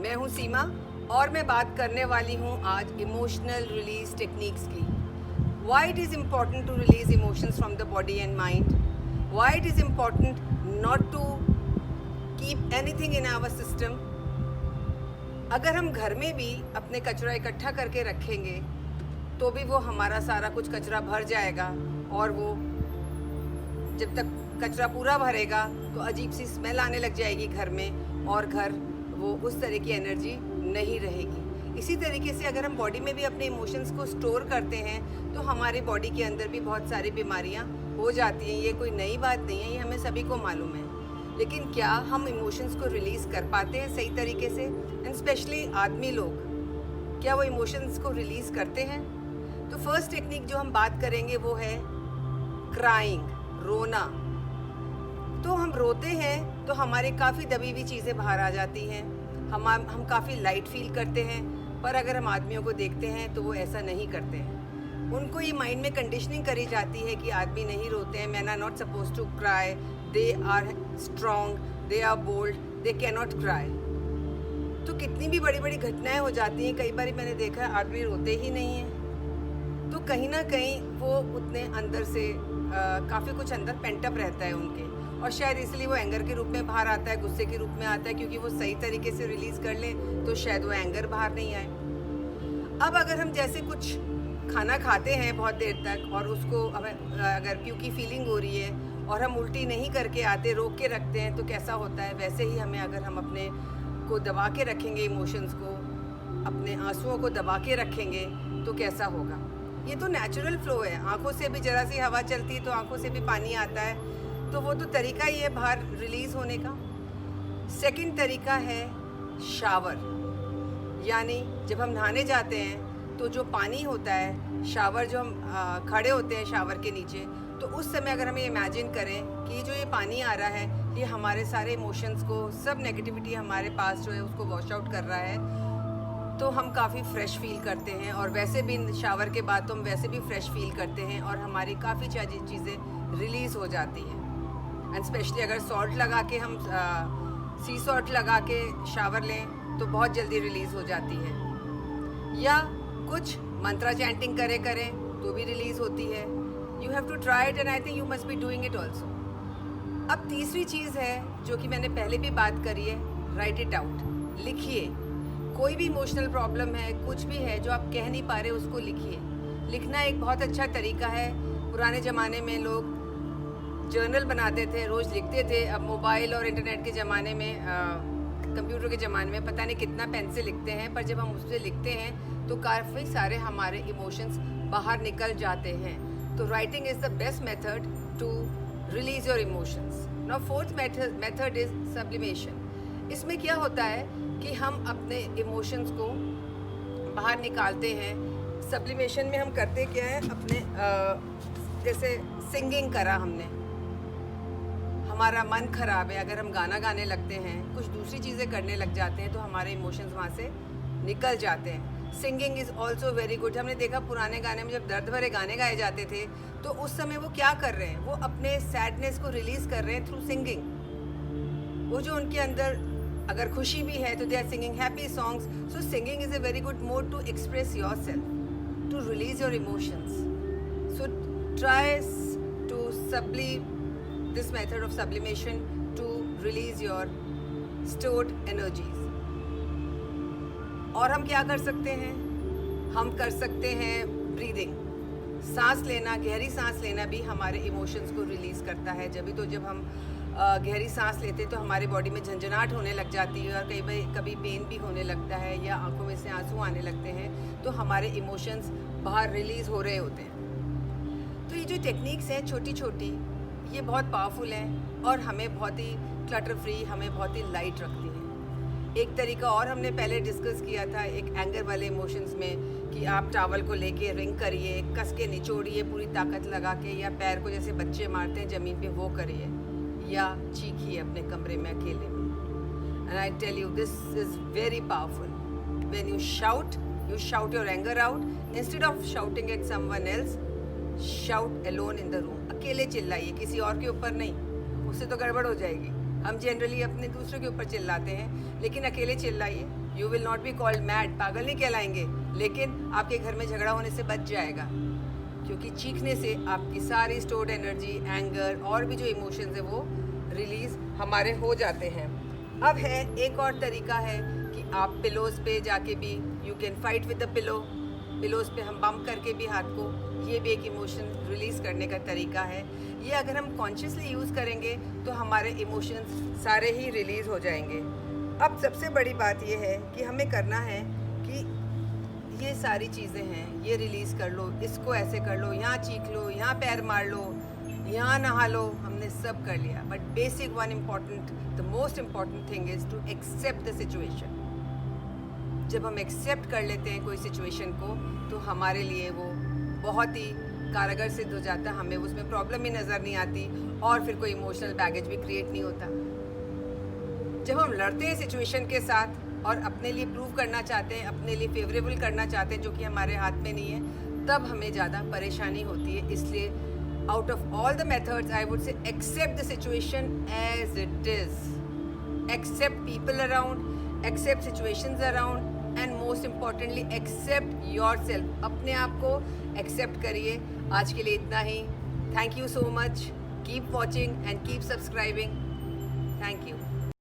मैं हूं सीमा और मैं बात करने वाली हूं आज इमोशनल रिलीज टेक्निक्स की। Why it is important to release emotions from the body and mind? Why it is important not to keep anything in our system? अगर हम घर में भी अपने कचरा इकट्ठा करके रखेंगे तो भी वो हमारा सारा कुछ कचरा भर जाएगा और वो जब तक कचरा पूरा भरेगा तो अजीब सी स्मेल आने लग जाएगी घर में और घर वो उस तरह की एनर्जी नहीं रहेगी। इसी तरीके से अगर हम बॉडी में भी अपने इमोशंस को स्टोर करते हैं तो हमारी बॉडी के अंदर भी बहुत सारी बीमारियां हो जाती हैं। ये कोई नई बात नहीं है, ये हमें सभी को मालूम है। लेकिन क्या हम इमोशंस को रिलीज़ कर पाते हैं सही तरीके से? एंड स्पेशली आदमी लोग, क्या वो इमोशंस को रिलीज़ करते हैं? तो फर्स्ट टेक्निक जो हम बात करेंगे वो है क्राइंग, रोना। तो हम रोते हैं तो हमारे काफ़ी दबी हुई चीज़ें बाहर आ जाती हैं, हम काफ़ी लाइट फील करते हैं। पर अगर हम आदमियों को देखते हैं तो वो ऐसा नहीं करते हैं। उनको ये माइंड में कंडीशनिंग करी जाती है कि आदमी नहीं रोते हैं, man are not suppose to cry, they are strong, they are bold, they can not cry. तो कितनी भी बड़ी बड़ी घटनाएं हो जाती हैं, कई बार मैंने देखा है आदमी रोते ही नहीं हैं। तो कहीं ना कहीं वो उतने अंदर से काफ़ी कुछ अंदर पेंटअप रहता है उनके, और शायद इसलिए वो एंगर के रूप में बाहर आता है, गुस्से के रूप में आता है, क्योंकि वो सही तरीके से रिलीज़ कर लें तो शायद वो एंगर बाहर नहीं आए। अब अगर हम जैसे कुछ खाना खाते हैं बहुत देर तक और उसको अगर क्योंकि फीलिंग हो रही है और हम उल्टी नहीं करके आते, रोक के रखते हैं, तो कैसा होता है? वैसे ही हमें अगर हम अपने को दबा के रखेंगे, इमोशंस को, अपने आंसुओं को दबा के रखेंगे तो कैसा होगा? ये तो नेचुरल फ्लो है। आंखों से भी जरा सी हवा चलती है तो आंखों से भी पानी आता है, तो वो तो तरीका ही है बाहर रिलीज़ होने का। सेकंड तरीका है शावर, यानी जब हम नहाने जाते हैं तो जो पानी होता है, शावर जो हम खड़े होते हैं शावर के नीचे, तो उस समय अगर हमें इमेजिन करें कि जो ये पानी आ रहा है ये हमारे सारे इमोशंस को, सब नेगेटिविटी हमारे पास जो है उसको वॉश आउट कर रहा है, तो हम काफ़ी फ्रेश फील करते हैं। और वैसे भी शावर के बाद तो हम वैसे भी फ्रेश फील करते हैं और हमारी काफ़ी चीज़ें रिलीज़ हो जाती हैं। एंड स्पेशली अगर सॉल्ट लगा के हम सी सॉल्ट लगा के शावर लें तो बहुत जल्दी रिलीज़ हो जाती है। या कुछ मंत्रा चैंटिंग करें तो भी रिलीज़ होती है। You have to try it and I think you must be doing it also. अब तीसरी चीज़ है जो कि मैंने पहले भी बात करी है, राइट इट आउट, लिखिए। कोई भी इमोशनल प्रॉब्लम है, कुछ भी है जो आप कह नहीं पा रहे, उसको लिखिए। लिखना एक बहुत अच्छा तरीका है। पुराने ज़माने में लोग जर्नल बनाते थे, रोज़ लिखते थे। अब मोबाइल और इंटरनेट के ज़माने में, कंप्यूटर के ज़माने में पता नहीं कितना पेन से लिखते हैं, पर जब हम उससे लिखते हैं तो काफ़ी सारे हमारे इमोशंस बाहर निकल जाते हैं। तो writing is the best method to release your emotions. Now fourth method is sublimation. इसमें क्या होता है कि हम अपने इमोशंस को बाहर निकालते हैं। सब्लिमेशन में हम करते क्या है, अपने जैसे सिंगिंग करा हमने, हमारा मन ख़राब है, अगर हम गाना गाने लगते हैं, कुछ दूसरी चीज़ें करने लग जाते हैं तो हमारे इमोशंस वहाँ से निकल जाते हैं। Singing is also very good. हमने देखा पुराने गाने में जब दर्द भरे गाने गाए जाते थे तो उस समय वो क्या कर रहे हैं, वो अपने सैडनेस को रिलीज़ कर रहे हैं थ्रू सिंगिंग। वो जो उनके अंदर अगर खुशी भी है तो they are singing happy songs. So singing is a very good mode to express yourself, to release your emotions. So try to this method of sublimation to release your stored energies. और हम क्या कर सकते हैं? हम कर सकते हैं ब्रीदिंग, सांस लेना। गहरी सांस लेना भी हमारे इमोशंस को रिलीज़ करता है। जब हम गहरी सांस लेते हैं तो हमारे बॉडी में झंझनाहट होने लग जाती है और कभी पेन भी होने लगता है या आंखों में से आंसू आने लगते हैं, तो हमारे इमोशंस बाहर रिलीज़ हो रहे होते हैं। तो ये जो टेक्निक्स हैं छोटी छोटी, ये बहुत पावरफुल हैं और हमें बहुत ही क्लटर फ्री, हमें बहुत ही लाइट रखती हैं। एक तरीका और हमने पहले डिस्कस किया था एक एंगर वाले इमोशंस में, कि आप टावल को लेके रिंग करिए, कस के निचोड़िए पूरी ताकत लगा के, या पैर को जैसे बच्चे मारते हैं ज़मीन पे वो करिए, या चीखिए अपने कमरे में अकेले में। And I tell you this is very powerful. When you shout your anger out instead of shouting at someone else. Shout alone in the room, अकेले चिल्लाइए, किसी और के ऊपर नहीं, उससे तो गड़बड़ हो जाएगी। हम जनरली अपने दूसरों के ऊपर चिल्लाते हैं, लेकिन अकेले चिल्लाइए you will not be called mad, पागल नहीं कहलाएंगे, लेकिन आपके घर में झगड़ा होने से बच जाएगा, क्योंकि चीखने से आपकी सारी स्टोर्ड एनर्जी, एंगर और भी जो इमोशंस है वो रिलीज हमारे हो जाते हैं। अब है एक और तरीका है कि आप पिलोज पे जाके भी you can fight with the pillows पे हम बम्प करके भी हाथ को, ये भी एक इमोशन रिलीज करने का तरीका है। ये अगर हम कॉन्शियसली यूज़ करेंगे तो हमारे इमोशंस सारे ही रिलीज हो जाएंगे। अब सबसे बड़ी बात ये है कि हमें करना है कि ये सारी चीज़ें हैं, ये रिलीज़ कर लो, इसको ऐसे कर लो, यहाँ चीख लो, यहाँ पैर मार लो, यहाँ नहा लो, हमने सब कर लिया। But basic one important, the most important thing is to accept the situation. जब हम एक्सेप्ट कर लेते हैं कोई सिचुएशन को तो हमारे लिए वो बहुत ही कारगर सिद्ध हो जाता है, हमें उसमें प्रॉब्लम ही नज़र नहीं आती और फिर कोई इमोशनल बैगेज भी क्रिएट नहीं होता। जब हम लड़ते हैं सिचुएशन के साथ और अपने लिए प्रूव करना चाहते हैं, अपने लिए फेवरेबल करना चाहते हैं जो कि हमारे हाथ में नहीं है, तब हमें ज़्यादा परेशानी होती है। इसलिए out of all the methods I would say accept the situation as it is, accept people around, accept situations around, and most importantly accept yourself. अपने आप को एक्सेप्ट करिए। आज के लिए इतना ही। Thank you so much. Keep watching and keep subscribing. Thank you.